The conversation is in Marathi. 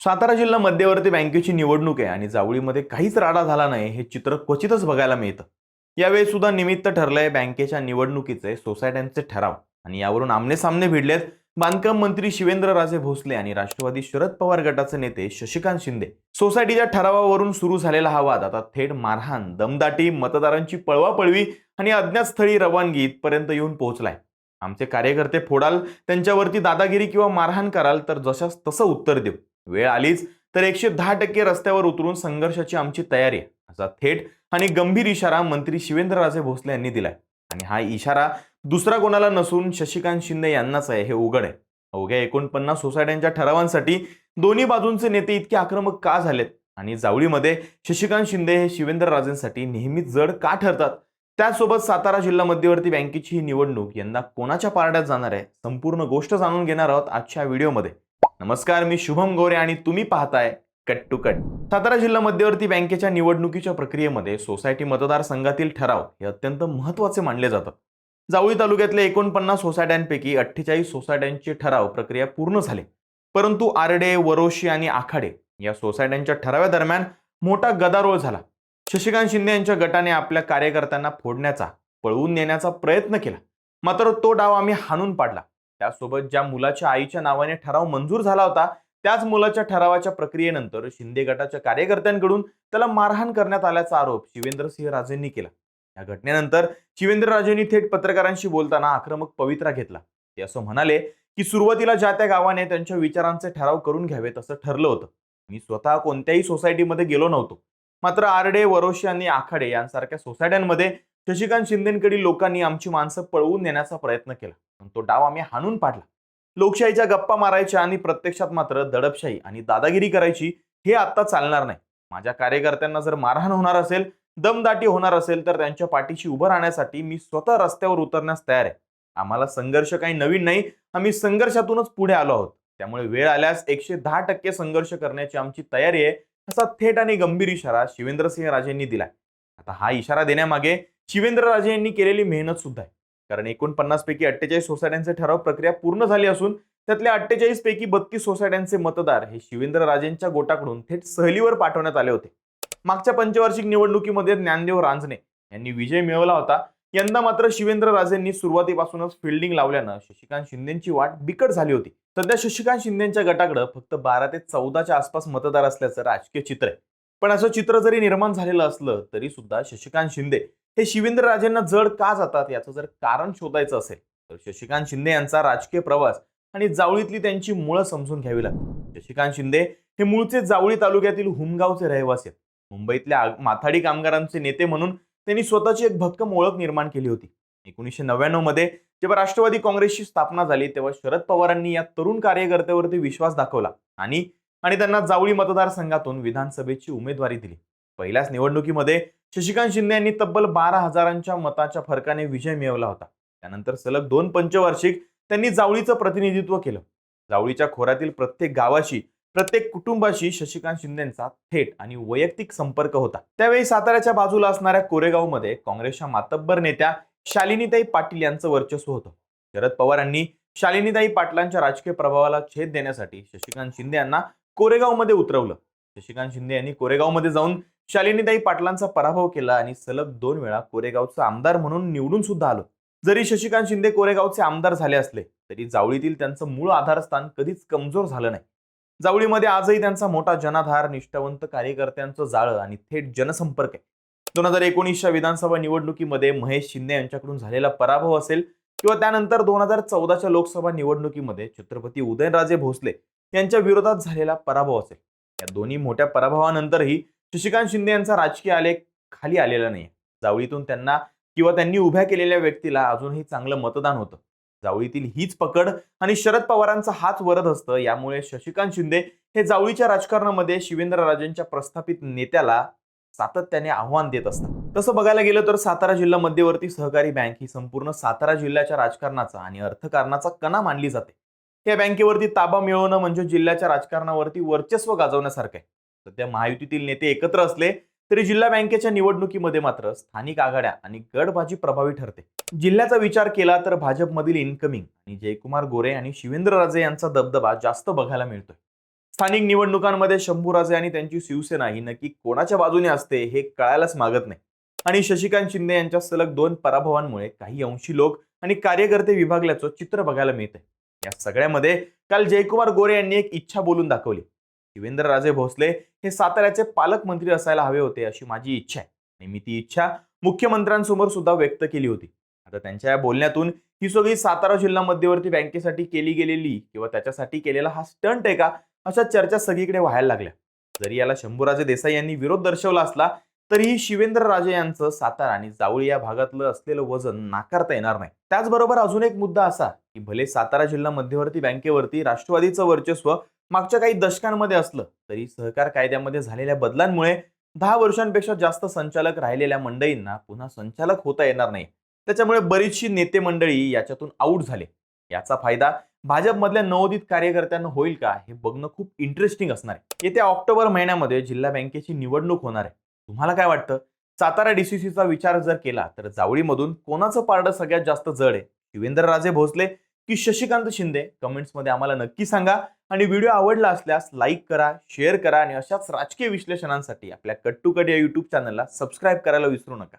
सातारा जिल्हा मध्यवर्ती बँकेची निवडणूक आहे आणि जावळीमध्ये काहीच राडा झाला नाही हे चित्र क्वचितच बघायला मिळतं. यावेळी सुद्धा निमित्त ठरलंय बँकेच्या निवडणुकीचे सोसायट्यांचे ठराव आणि यावरून आमनेसामने भिडलेत बांधकाम मंत्री शिवेंद्रराजे भोसले आणि राष्ट्रवादी शरद पवार गटाचे नेते शशिकांत शिंदे. सोसायटीच्या ठरावावरून सुरू झालेला हा वाद आता थेट मारहाण, दमदाटी, मतदारांची पळवापळवी आणि अज्ञात स्थळी रवानगी इथपर्यंत येऊन पोहोचलाय. आमचे कार्यकर्ते फोडाल, त्यांच्यावरती दादागिरी किंवा मारहाण कराल तर जशास तसं उत्तर देऊ. वेळ आलीच तर 110% रस्त्यावर उतरून संघर्षाची आमची तयारी आहे, असा थेट आणि गंभीर इशारा मंत्री शिवेंद्रराजे भोसले यांनी दिलाय. आणि हा इशारा दुसरा कोणाला नसून शशिकांत शिंदे यांनाच आहे हे उघड आहे. अवघ्या 49 सोसायट्यांच्या ठरावांसाठी दोन्ही बाजूंचे नेते इतके आक्रमक का झालेत आणि जावळीमध्ये शशिकांत शिंदे हे शिवेंद्रराजेंसाठी नेहमीच जड का ठरतात? त्याचसोबत सातारा जिल्हा मध्यवर्ती बँकेची ही निवडणूक यंदा कोणाच्या पारड्यात जाणार आहे, संपूर्ण गोष्ट जाणून घेणार आहोत आजच्या व्हिडिओमध्ये. नमस्कार, मी शुभम गोरे आणि तुम्ही पाहताय कट टू कट. सातारा जिल्हा मध्यवर्ती बँकेच्या निवडणुकीच्या प्रक्रियेमध्ये सोसायटी मतदारसंघातील ठराव हे अत्यंत महत्त्वाचे मानले जातात. जावळी तालुक्यातल्या 49 सोसायट्यांपैकी 48 सोसायट्यांचे ठराव प्रक्रिया पूर्ण झाले. परंतु आरडे, वरोशी आणि आखाडे या सोसायट्यांच्या ठरावादरम्यान मोठा गदारोळ झाला. शशिकांत शिंदे यांच्या गटाने आपल्या कार्यकर्त्यांना फोडण्याचा, पळवून नेण्याचा प्रयत्न केला. मात्र तो डाव आम्ही हाणून पाडला. त्यासोबत ज्या मुलाच्या आईच्या नावाने ठराव मंजूर झाला होता त्याच मुलाच्या ठरावाच्या प्रक्रियेनंतर शिंदे गटाच्या कार्यकर्त्यांकडून त्याला मारहाण करण्यात आल्याचा आरोप शिवेंद्रसिंह राजेंनी केला. या घटनेनंतर शिवेंद्रराजेंनी थेट पत्रकारांशी बोलताना आक्रमक पवित्रा घेतला. ते असं म्हणाले की सुरुवातीला ज्या त्या गावाने त्यांच्या विचारांचे ठराव करून घ्यावेत असं ठरलं होतं. मी स्वतः कोणत्याही सोसायटीमध्ये गेलो नव्हतो. मात्र आरडे, वरोशी आणि आखाडे यांसारख्या सोसायट्यांमध्ये शशिकांत शिंदेकडील लोकांनी आमची माणसं पळवून नेण्याचा प्रयत्न केला. पण तो डाव आम्ही हाणून पाडला. लोकशाहीच्या गप्पा मारायच्या आणि प्रत्यक्षात मात्र दडपशाही आणि दादागिरी करायची हे आता चालणार नाही. माझ्या कार्यकर्त्यांना जर मारहाण होणार असेल, दमदाटी होणार असेल तर त्यांच्या पाठीशी उभं राहण्यासाठी मी स्वतः रस्त्यावर उतरण्यास तयार आहे. आम्हाला संघर्ष काही नवीन नाही, आम्ही संघर्षातूनच पुढे आलो आहोत. त्यामुळे वेळ आल्यास 110% संघर्ष करण्याची आमची तयारी आहे, असा थेट आणि गंभीर इशारा शिवेंद्रसिंह राजेंनी दिलाय. आता हा इशारा देण्यामागे शिवेंद्रराजे यांनी केलेली मेहनत सुद्धा आहे. कारण 49 पैकी 48 सोसायट्यांचे ठराव प्रक्रिया पूर्ण झाली असून त्यातल्या 48 पैकी 32 सोसायट्यांचे मतदार हे शिवेंद्रराजेंच्या गोटाकडून थेट सहलीवर पाठवण्यात आले होते. मागच्या पंचवार्षिक निवडणुकीमध्ये ज्ञानदेव रांजणे यांनी विजय मिळवला होता. यंदा मात्र शिवेंद्रराजेंनी सुरुवातीपासूनच फिल्डिंग लावल्यानं शशिकांत शिंदेची वाट बिकट झाली होती. सध्या शशिकांत शिंदेच्या गटाकडे फक्त 12 ते 14च्या आसपास मतदार असल्याचं राजकीय चित्र आहे. पण असं चित्र जरी निर्माण झालेलं असलं तरी सुद्धा शशिकांत शिंदे हे शिवेंद्रराजेंना जड का जातात याचं जर कारण शोधायचं असेल तर शशिकांत शिंदे यांचा राजकीय प्रवास आणि जावळीतली त्यांची मुळं समजून घ्यावी लागतात. शशिकांत शिंदे हे मूळचे जावळी तालुक्यातील हुमगावचे रहिवासी आहेत. मुंबईतल्या माथाडी कामगारांचे नेते म्हणून त्यांनी स्वतःची एक भक्कम ओळख निर्माण केली होती. 1999 मध्ये जेव्हा राष्ट्रवादी काँग्रेसची स्थापना झाली तेव्हा शरद पवारांनी या तरुण कार्यकर्त्यावरती विश्वास दाखवला आणि त्यांना जावळी मतदारसंघातून विधानसभेची उमेदवारी दिली. पहिल्याच निवडणुकीमध्ये शशिकांत शिंदे यांनी तब्बल 12,000च्या मताच्या फरकाने विजय मिळवला होता. त्यानंतर सलग 2 पंचवार्षिक त्यांनी जावळीचं प्रतिनिधित्व केलं. जावळीच्या खोऱ्यातील प्रत्येक गावाशी, प्रत्येक कुटुंबाशी शशिकांत शिंदेंचा थेट आणि वैयक्तिक संपर्क होता. त्यावेळी साताऱ्याच्या बाजूला असणाऱ्या कोरेगावमध्ये काँग्रेसच्या मातब्बर नेत्या शालिनीताई पाटील यांचं वर्चस्व होतं. शरद पवारांनी शालिनीताई पाटलांच्या राजकीय प्रभावाला छेद देण्यासाठी शशिकांत शिंदे यांना कोरेगावमध्ये उतरवलं. शशिकांत शिंदे यांनी कोरेगावमध्ये जाऊन शालिनीताई पाटलांचा पराभव केला आणि सलग 2 वेळा कोरेगावचा आमदार म्हणून निवडून सुद्धा आलो. जरी शशिकांत शिंदे कोरेगावचे आमदार झाले असले तरी जावळीतील त्यांचं मूळ आधारस्थान कधीच कमजोर झालं नाही. जावळीमध्ये आजही त्यांचा मोठा जनाधार, निष्ठावंत कार्यकर्त्यांचं जाळं आणि थेट जनसंपर्क आहे. 2019च्या विधानसभा निवडणुकीमध्ये महेश शिंदे यांच्याकडून झालेला पराभव असेल किंवा त्यानंतर 2014च्या लोकसभा निवडणुकीमध्ये छत्रपती उदयनराजे भोसले यांच्या विरोधात झालेला पराभव असेल, या दोन्ही मोठ्या पराभवानंतरही शशिकांत शिंदे यांचा राजकीय आलेख खाली आलेला नाही. जावळीतून त्यांनी उभ्या केलेल्या व्यक्तीला अजूनही चांगलं मतदान होतं. जावळीतील हीच पकड आणि शरद पवारांचा हाच वरद असतं. यामुळे शशिकांत शिंदे हे जावळीच्या राजकारणामध्ये शिवेंद्रराजेंच्या प्रस्थापित नेत्याला सातत्याने आव्हान देत असतात. तसं बघायला गेलं तर सातारा जिल्हा मध्यवर्ती सहकारी बँक ही संपूर्ण सातारा जिल्ह्याच्या राजकारणाचा आणि अर्थकारणाचा कणा मानली जाते. या बँकेवरती ताबा मिळवणं म्हणजे जिल्ह्याच्या राजकारणावरती वर्चस्व गाजवण्यासारखं आहे. सध्या महायुतीतील नेते एकत्र असले तरी जिल्हा बँकेच्या निवडणुकीमध्ये मात्र स्थानिक आघाड्या आणि गटबाजी प्रभावी ठरते. जिल्ह्याचा विचार केला तर भाजपमधील इनकमिंग आणि जयकुमार गोरे आणि शिवेंद्रराजे यांचा दबदबा जास्त बघायला मिळतोय. स्थानिक निवडणुकांमध्ये शंभूराजे आणि त्यांची शिवसेना ही नक्की कोणाच्या बाजूने असते हे कळायलाच मागत नाही. आणि शशिकांत शिंदे यांच्या सलग 2 पराभवांमुळे काही अंशी लोक आणि कार्यकर्ते विभागल्याचं चित्र बघायला मिळतंय. या सगळ्यामध्ये काल जयकुमार गोरे यांनी एक इच्छा बोलून दाखवली. शिवेंद्रराजे भोसले हे साताऱ्याचे पालकमंत्री असायला हवे होते अशी माझी इच्छा आहे आणि मी ती इच्छा मुख्यमंत्र्यांसमोर सुद्धा व्यक्त केली होती. आता त्यांच्या या बोलण्यातून ही सगळी सातारा जिल्हा मध्यवर्ती बँकेसाठी केली गेलेली किंवा त्याच्यासाठी केलेला हा स्टंट आहे का, अशा चर्चा सगळीकडे व्हायला लागल्या. जरी याला शंभूराजे देसाई यांनी विरोध दर्शवला असला तरीही शिवेंद्रराजे यांचं सातारा आणि जावळी या भागातलं असलेलं वजन नाकारता येणार नाही. त्याचबरोबर अजून एक मुद्दा असा की भले सातारा जिल्हा मध्यवर्ती बँकेवरती राष्ट्रवादीचं वर्चस्व मागच्या काही दशकांमध्ये असलं तरी सहकार कायद्यामध्ये झालेल्या बदलांमुळे 10 वर्षांपेक्षा जास्त संचालक राहिलेल्या मंडळींना पुन्हा संचालक होता येणार नाही. त्याच्यामुळे बरीचशी नेते मंडळी याच्यातून आऊट झाले. याचा फायदा भाजपमधल्या नवोदित कार्यकर्त्यांना होईल का हे बघणं खूप इंटरेस्टिंग असणार आहे. येत्या ऑक्टोबर महिन्यामध्ये जिल्हा बँकेची निवडणूक होणार आहे. तुम्हाला काय वाटतं? सातारा डीसीसीचा विचार जर केला तर जावळीमधून कोणाचं पारडं सगळ्यात जास्त जड आहे? शिवेंद्रराजे भोसले की शशिकांत शिंदे? कमेंट्समध्ये आम्हाला नक्की सांगा. आणि व्हिडिओ आवडला असल्यास लाईक करा, शेअर करा आणि अशाच राजकीय विश्लेषणांसाठी आपल्या कट टू कट या यूट्यूब चॅनलला सबस्क्राईब करायला विसरू नका.